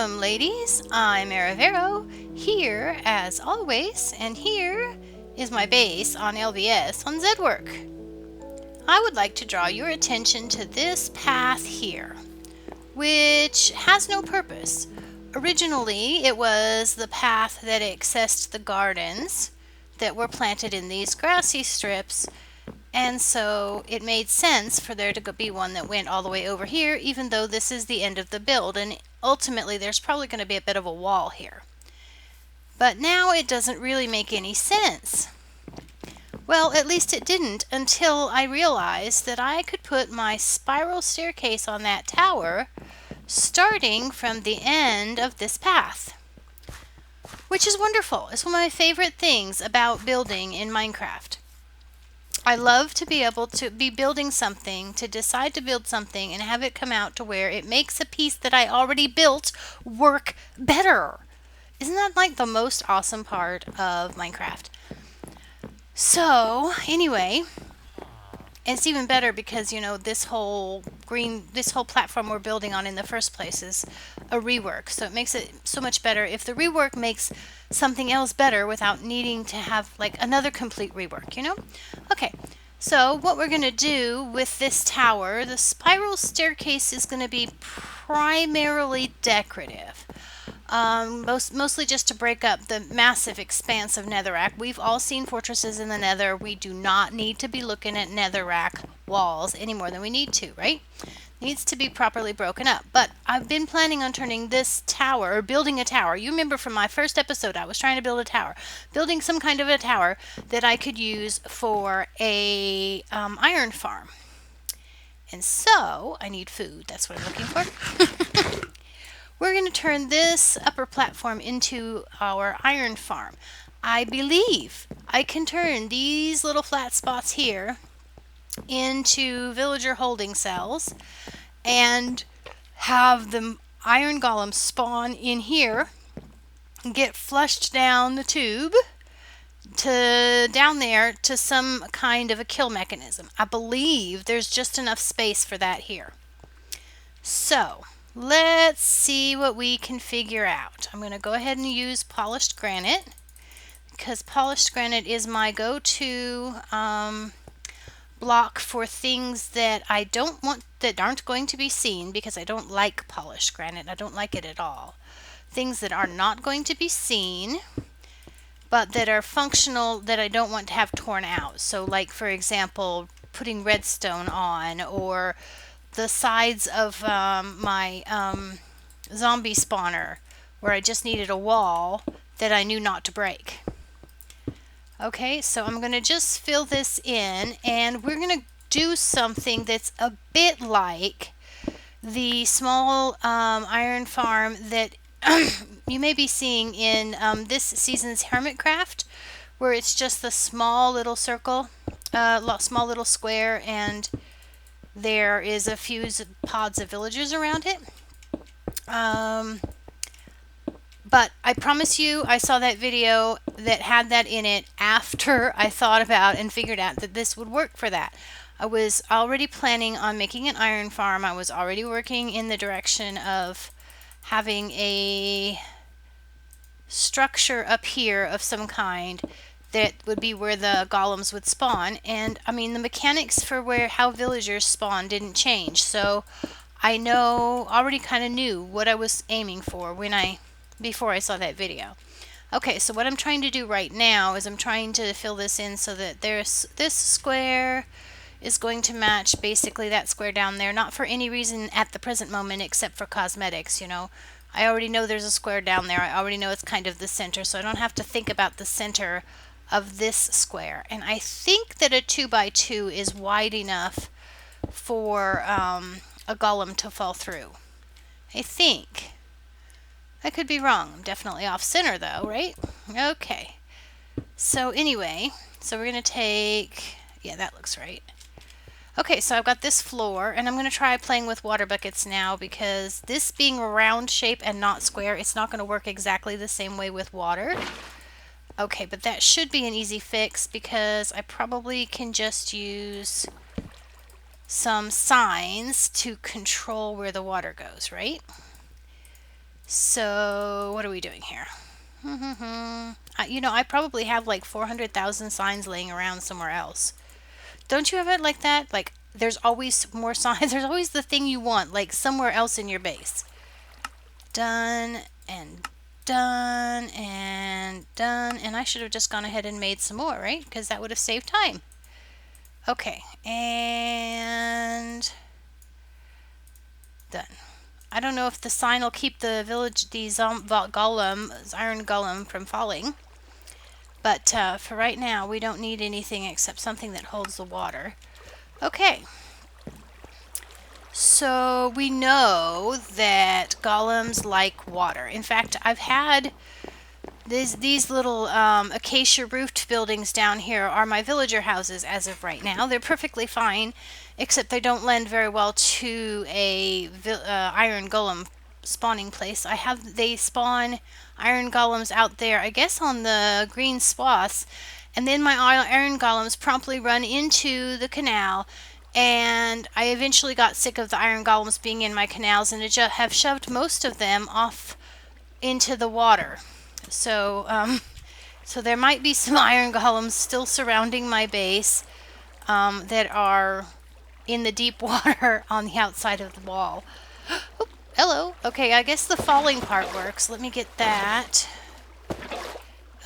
Welcome, ladies. I'm Aravero, here as always, and here is my base on LVS on Zedwork. I would like to draw your attention to this path here, which has no purpose. Originally, it was the path that accessed the gardens that were planted in these grassy strips, and so it made sense for there to be one that went all the way over here, even though this is the end of the build, and ultimately there's probably going to be a bit of a wall here. But now it doesn't really make any sense. Well, at least it didn't until I realized that I could put my spiral staircase on that tower starting from the end of this path, which is wonderful. It's one of my favorite things about building in Minecraft. I love to be able to be building something, to decide to build something and have it come out to where it makes a piece that I already built work better. Isn't that like the most awesome part of Minecraft? So, anyway, it's even better because, you know, this whole platform we're building on in the first place is a rework. So it makes it so much better if the rework makes something else better without needing to have like another complete rework, you know? Okay, so what we're going to do with this tower, the spiral staircase is going to be primarily decorative. Mostly just to break up the massive expanse of netherrack. We've all seen fortresses in the nether. We do not need to be looking at netherrack walls any more than we need to, right? Needs to be properly broken up. But I've been planning on turning this tower, or building a tower. You remember from my first episode, I was trying to build a tower. Building some kind of a tower that I could use for a iron farm. And so, I need food. That's what I'm looking for. We're going to turn this upper platform into our iron farm. I believe I can turn these little flat spots here into villager holding cells and have the iron golems spawn in here and get flushed down the tube to down there to some kind of a kill mechanism. I believe there's just enough space for that here. So let's see what we can figure out. I'm going to go ahead and use polished granite because polished granite is my go-to block for things that I don't want, that aren't going to be seen, because I don't like polished granite. I don't like it at all. Things that are not going to be seen but that are functional, that I don't want to have torn out. So like, for example, putting redstone on, or the sides of my zombie spawner where I just needed a wall that I knew not to break. Okay, so I'm going to just fill this in, and we're going to do something that's a bit like the small iron farm that you may be seeing in this season's Hermitcraft, where it's just the small little circle, small little square, and there is a few pods of villagers around it. But I promise you, I saw that video that had that in it after I thought about and figured out that this would work for that. I was already planning on making an iron farm. I was already working in the direction of having a structure up here of some kind that would be where the golems would spawn. And I mean, the mechanics for how villagers spawn didn't change, so I already kind of knew what I was aiming for before I saw that video. Okay, so what I'm trying to do right now is I'm trying to fill this in so that this square is going to match basically that square down there, not for any reason at the present moment except for cosmetics, you know. I already know there's a square down there. I already know it's kind of the center, so I don't have to think about the center of this square. And I think that a 2x2 is wide enough for a golem to fall through. I think. I could be wrong. I'm definitely off center though, right? Okay. So anyway, so we're going to take, yeah, that looks right. Okay, so I've got this floor, and I'm going to try playing with water buckets now, because this being a round shape and not square, it's not going to work exactly the same way with water. Okay, but that should be an easy fix, because I probably can just use some signs to control where the water goes, right? So what are we doing here? You know, I probably have like 400,000 signs laying around somewhere else. Don't you have it like that? Like, there's always more signs. There's always the thing you want, like somewhere else in your base. Done and done and done. And I should have just gone ahead and made some more, right? Because that would have saved time. Okay, and done. I don't know if the sign will keep the village, the iron golem from falling. But for right now, we don't need anything except something that holds the water. Okay. So we know that golems like water. In fact, I've had these little acacia roofed buildings down here are my villager houses as of right now. They're perfectly fine, except they don't lend very well to a iron golem spawning place. They spawn iron golems out there, I guess on the green swaths, and then my iron golems promptly run into the canal, and I eventually got sick of the iron golems being in my canals and have shoved most of them off into the water. So, so there might be some iron golems still surrounding my base that are in the deep water on the outside of the wall. Oh, hello. Okay, I guess the falling part works. Let me get that.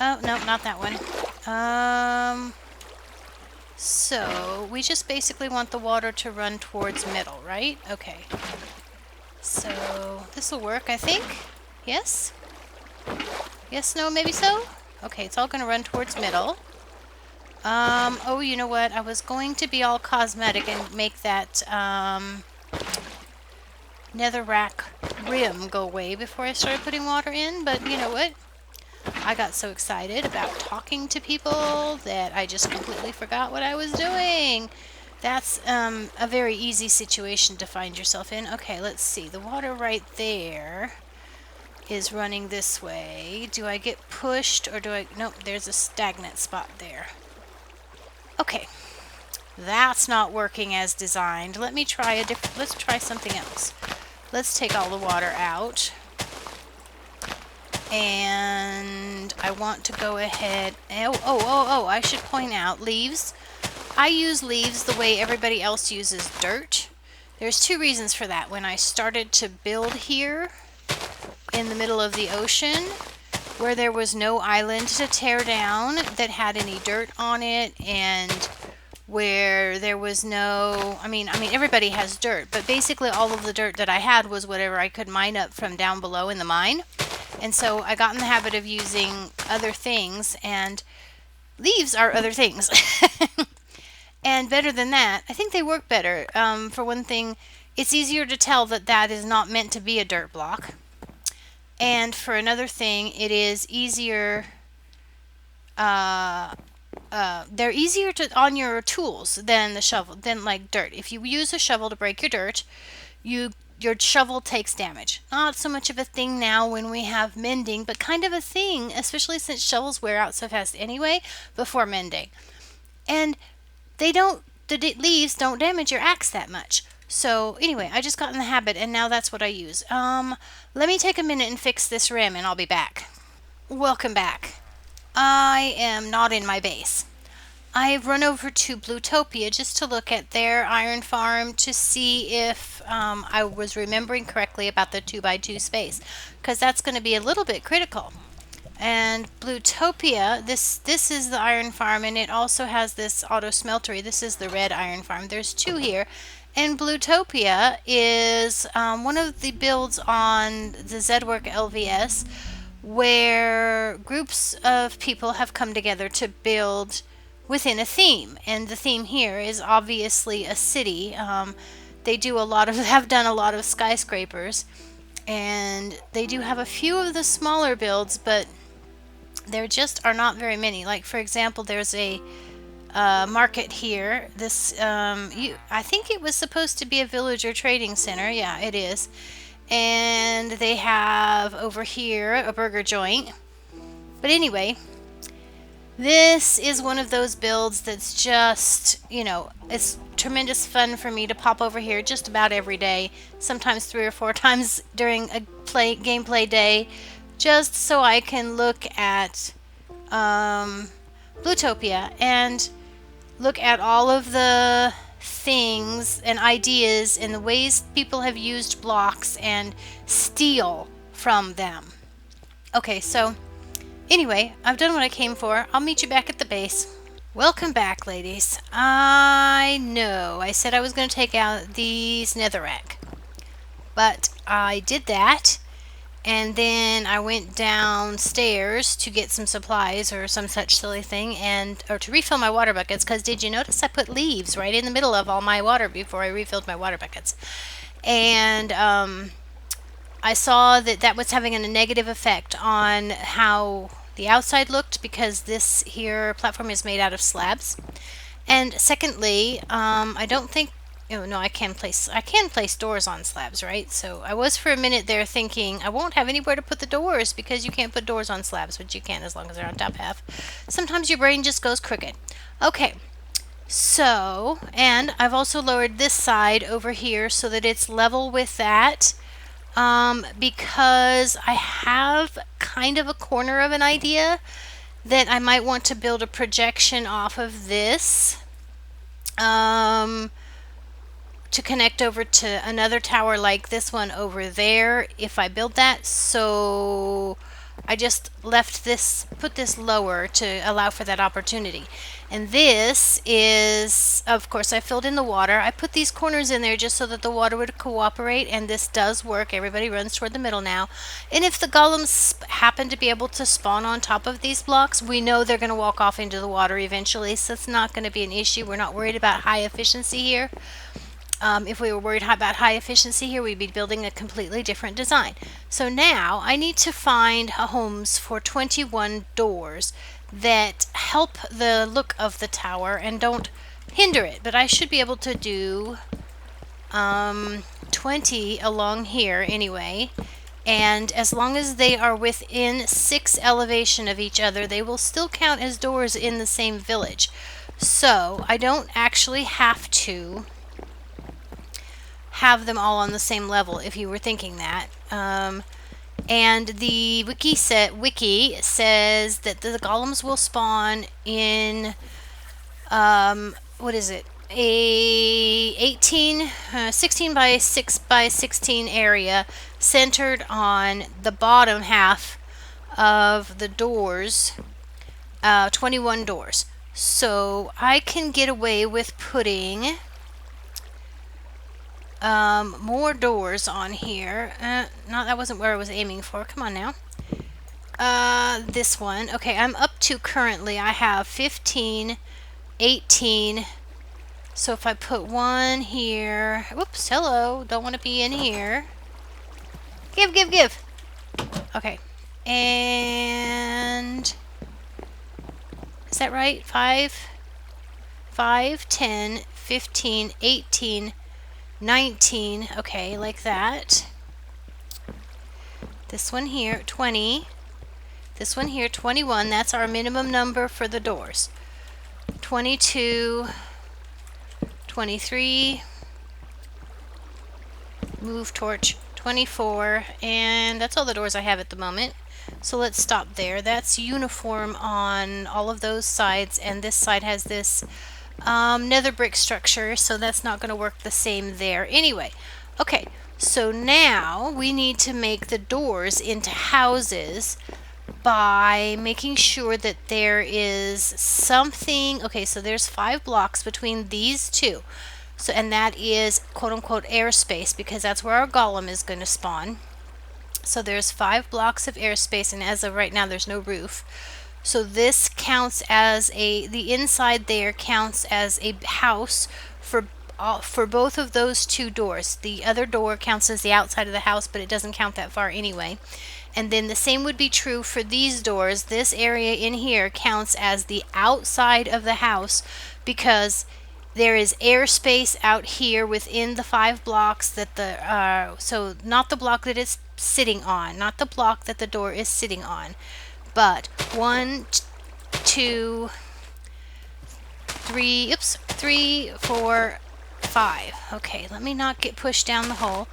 Oh, no, not that one. So we just basically want the water to run towards middle, right? Okay. So this will work, I think. Yes? Yes, no, maybe so? Okay, it's all going to run towards middle. Oh, you know what? I was going to be all cosmetic and make that, netherrack rim go away before I started putting water in, but you know what? I got so excited about talking to people that I just completely forgot what I was doing. That's a very easy situation to find yourself in. Okay, let's see. The water right there is running this way. Do I get pushed or do I... Nope, there's a stagnant spot there. Okay. That's not working as designed. Let me try let's try something else. Let's take all the water out. And I want to go ahead... Oh, I should point out leaves. I use leaves the way everybody else uses dirt. There's two reasons for that. When I started to build here in the middle of the ocean, where there was no island to tear down that had any dirt on it, and where there was no... I mean, everybody has dirt, but basically all of the dirt that I had was whatever I could mine up from down below in the mine. And so I got in the habit of using other things, and leaves are other things. And better than that, I think they work better. For one thing, it's easier to tell that that is not meant to be a dirt block. And for another thing, it is easier... they're easier on your tools than the shovel, than like dirt. If you use a shovel to break your dirt, your shovel takes damage. Not so much of a thing now when we have mending, but kind of a thing, especially since shovels wear out so fast anyway before mending. And the leaves don't damage your axe that much. So anyway, I just got in the habit, and now that's what I use. Let me take a minute and fix this rim, and I'll be back. Welcome back. I am not in my base. I've run over to Bluetopia just to look at their iron farm to see if I was remembering correctly about the 2x2 space, because that's going to be a little bit critical. And Bluetopia, this is the iron farm, and it also has this auto smeltery. This is the red iron farm. There's two here. And Bluetopia is one of the builds on the Zedwork LVS where groups of people have come together to build within a theme. And the theme here is obviously a city. They have done a lot of skyscrapers, and they do have a few of the smaller builds, but there just are not very many. Like, for example, there's a market here. I think it was supposed to be a villager trading center. Yeah, it is. And they have over here a burger joint. But anyway, this is one of those builds that's just, it's tremendous fun for me to pop over here just about every day, sometimes 3 or 4 times during a gameplay day, just so I can look at Bluetopia and look at all of the things and ideas and the ways people have used blocks and steal from them. Okay, so anyway, I've done what I came for. I'll meet you back at the base. Welcome back, ladies. I know I said I was going to take out these netherrack, but I did that, and then I went downstairs to get some supplies or some such silly thing, or to refill my water buckets, because did you notice I put leaves right in the middle of all my water before I refilled my water buckets? And I saw that that was having a negative effect on how the outside looked, because this here platform is made out of slabs. And secondly, I don't think, oh no, I can place doors on slabs, right? So I was for a minute there thinking I won't have anywhere to put the doors, because you can't put doors on slabs, but you can as long as they're on top half. Sometimes your brain just goes crooked. Okay, so, and I've also lowered this side over here so that it's level with that, because I have kind of a corner of an idea that I might want to build a projection off of this, to connect over to another tower like this one over there if I build that. So I just left this, put this lower to allow for that opportunity. And this is, of course, I filled in the water. I put these corners in there just so that the water would cooperate, and this does work. Everybody runs toward the middle now. And if the golems happen to be able to spawn on top of these blocks, we know they're going to walk off into the water eventually, so it's not going to be an issue. We're not worried about high efficiency here. If we were worried about high efficiency here, we'd be building a completely different design. So now I need to find homes for 21 doors that help the look of the tower and don't hinder it. But I should be able to do 20 along here anyway. And as long as they are within 6 elevation of each other, they will still count as doors in the same village. So I don't actually have to have them all on the same level, if you were thinking that. And the wiki says that the golems will spawn in what is it, a 16 by 6 by 16 area centered on the bottom half of the doors, 21 doors. So I can get away with putting more doors on here. No, that wasn't where I was aiming for. Come on now. This one. Okay, I'm up to currently, I have 15, 18. So if I put one here, whoops, hello, don't want to be in here. Give. Okay, and is that right? 5, 10, 15, 18, 19. Okay, like that. This one here, 20. This one here, 21. That's our minimum number for the doors. 22, 23. Move torch. 24. And that's all the doors I have at the moment. So let's stop there. That's uniform on all of those sides, and this side has this nether brick structure, so that's not going to work the same there. Anyway, okay, so now we need to make the doors into houses by making sure that there is something. Okay, so there's 5 blocks between these two, so, and that is quote-unquote airspace, because that's where our golem is going to spawn. So there's 5 blocks of airspace, and as of right now there's no roof. So this counts as the inside there counts as a house for both of those 2 doors. The other door counts as the outside of the house, but it doesn't count that far anyway. And then the same would be true for these doors. This area in here counts as the outside of the house, because there is airspace out here within the 5 blocks that so not the block that it's sitting on, not the block that the door is sitting on, but 1, 2, 3, 4, 5. Okay, let me not get pushed down the hole.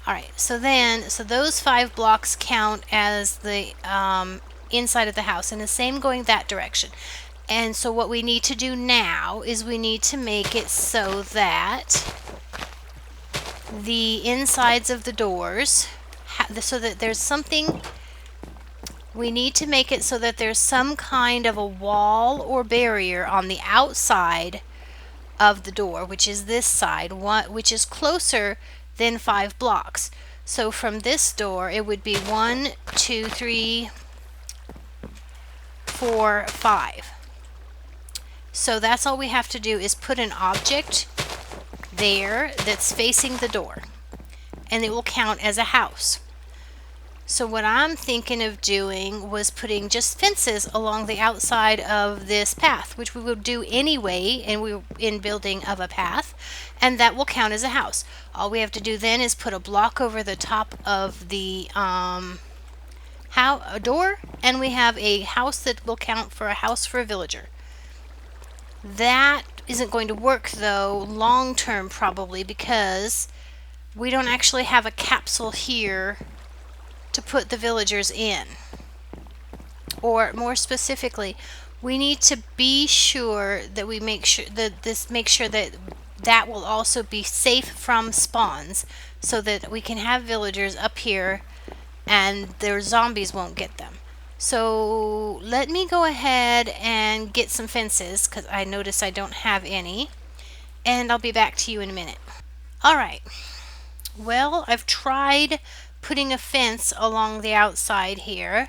All right, so those 5 blocks count as the inside of the house, and the same going that direction. And so what we need to do now is we need to make it so that the insides of the doors, so that there's something, we need to make it so that there's some kind of a wall or barrier on the outside of the door, which is this side, which is closer than 5 blocks. So from this door, it would be 1, 2, 3, 4, 5. So that's all we have to do is put an object there that's facing the door, and it will count as a house. So what I'm thinking of doing was putting just fences along the outside of this path, which we would do anyway, and we're in building of a path, and that will count as a house. All we have to do then is put a block over the top of the door, and we have a house that will count for a house for a villager. That isn't going to work though long term, probably, because we don't actually have a capsule here to put the villagers in. Or more specifically, we need to be sure that we make sure that that will also be safe from spawns, so that we can have villagers up here and their zombies won't get them. So let me go ahead and get some fences, because I notice I don't have any, and I'll be back to you in a minute. Alright, well, I've tried putting a fence along the outside here.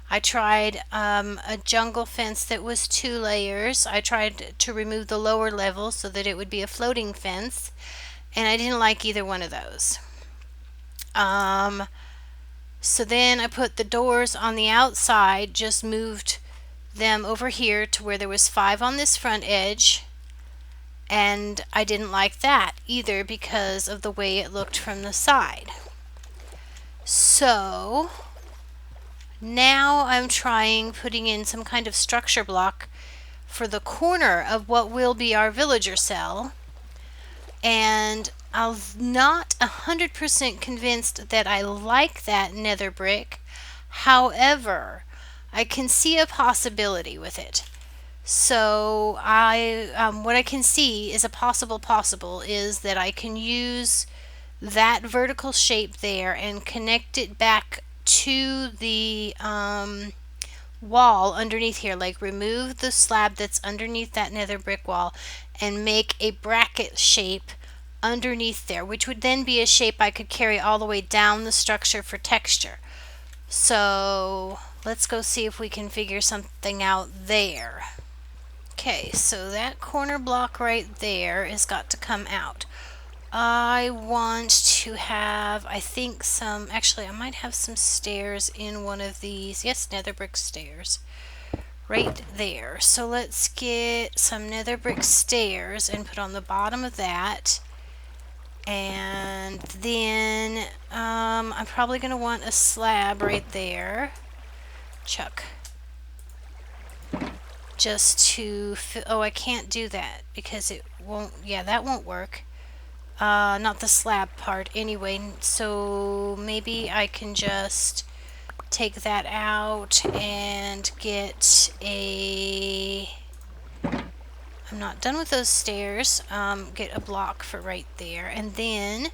I tried a jungle fence that was 2 layers. I tried to remove the lower level so that it would be a floating fence, and I didn't like either one of those. So then I put the doors on the outside, just moved them over here to where there was 5 on this front edge, and I didn't like that either because of the way it looked from the side. So now I'm putting in some kind of structure block for the corner of what will be our villager cell, and I'm not 100% convinced that I like that nether brick. However, I can see a possibility with it. So what I can see is a possible is that I can use that vertical shape there and connect it back to the wall underneath here, like remove the slab that's underneath that nether brick wall and make a bracket shape underneath there, which would then be a shape I could carry all the way down the structure for texture. So let's go see if we can figure something out there. Okay, so that corner block right there has got to come out. I want to have, I think actually I might have some stairs in one of these. Yes, nether brick stairs right there. So let's get some nether brick stairs and put on the bottom of that. And then I'm probably going to want a slab right there. Chuck. Just to, oh, I can't do that because it won't, yeah, that won't work. Not the slab part anyway, so maybe I can just take that out and get I'm not done with those stairs, get a block for right there, and then,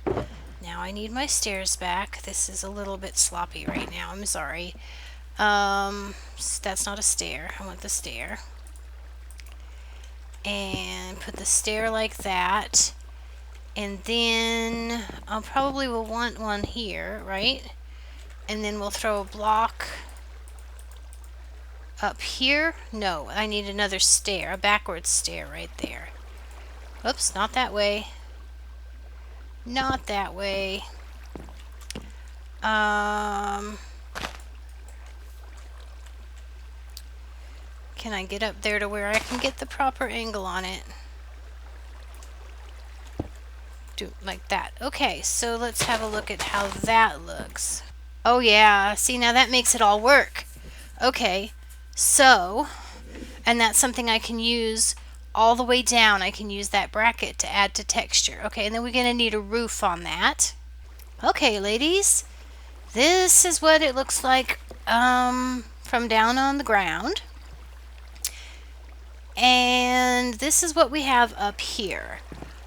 now I need my stairs back. This is a little bit sloppy right now, I'm sorry. That's not a stair, I want the stair. And put the stair like that. And then I probably will want one here, right? And then we'll throw a block up here. No, I need another stair, a backwards stair right there. Oops, not that way. Not that way. Can I get up there to where I can get the proper angle on it? Do like that. Okay, so let's have a look at how that looks. Oh yeah, see, now that makes it all work. Okay, so, and that's something I can use all the way down, I can use that bracket to add to texture. Okay, and then we're going to need a roof on that. Okay, ladies, this is what it looks like from down on the ground. And this is what we have up here.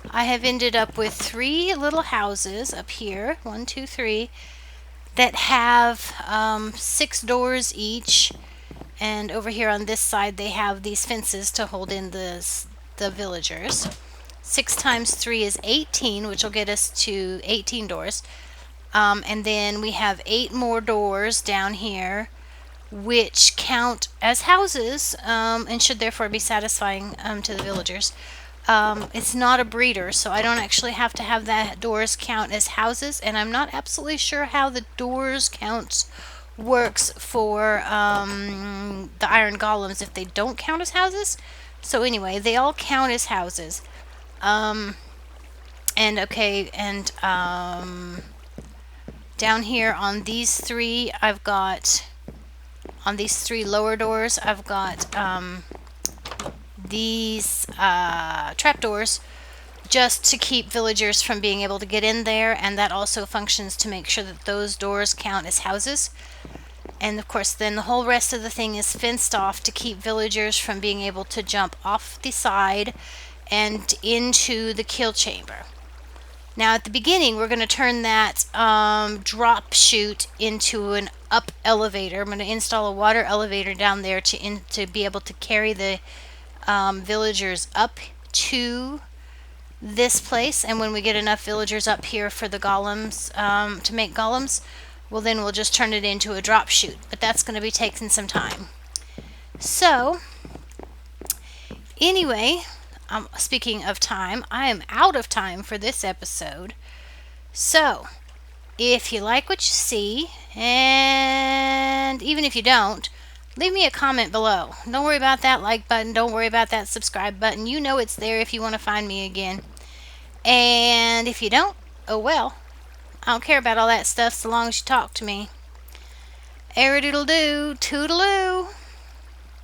I have ended up with 3 little houses up here, 1, 2, 3, that have 6 doors each. And over here on this side, they have these fences to hold in the villagers. 6 times 3 is 18, which will get us to 18 doors. And then we have 8 more doors down here, which count as houses and should therefore be satisfying to the villagers. It's not a breeder, so I don't actually have to have that doors count as houses, and I'm not absolutely sure how the doors count works for the iron golems if they don't count as houses. So anyway, they all count as houses. And okay, and down here on these 3, I've got, on these 3 lower doors, I've got these trapdoors just to keep villagers from being able to get in there, and that also functions to make sure that those doors count as houses. And of course, then the whole rest of the thing is fenced off to keep villagers from being able to jump off the side and into the kill chamber. Now at the beginning, we're going to turn that drop chute into an up elevator. I'm going to install a water elevator down there to be able to carry the villagers up to this place. And when we get enough villagers up here for the golems, to make golems, well, then we'll just turn it into a drop chute. But that's going to be taking some time. So anyway, speaking of time, I am out of time for this episode. So, if you like what you see, and even if you don't, leave me a comment below. Don't worry about that like button. Don't worry about that subscribe button. You know it's there if you want to find me again. And if you don't, oh well. I don't care about all that stuff so long as you talk to me. Eridoodle-doo, toodaloo.